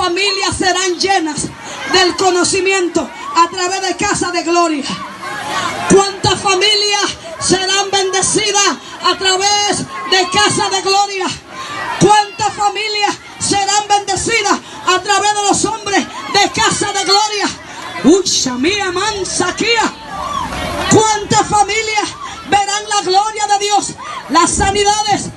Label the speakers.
Speaker 1: familias serán llenas del conocimiento a través de Casa de Gloria? ¿Cuántas familias serán bendecidas a través de Casa de Gloria? ¿Cuántas familias serán bendecidas a través de los hombres de Casa de Gloria? Shamia Mansakia. ¿Cuántas familias verán la gloria de Dios? Las sanidades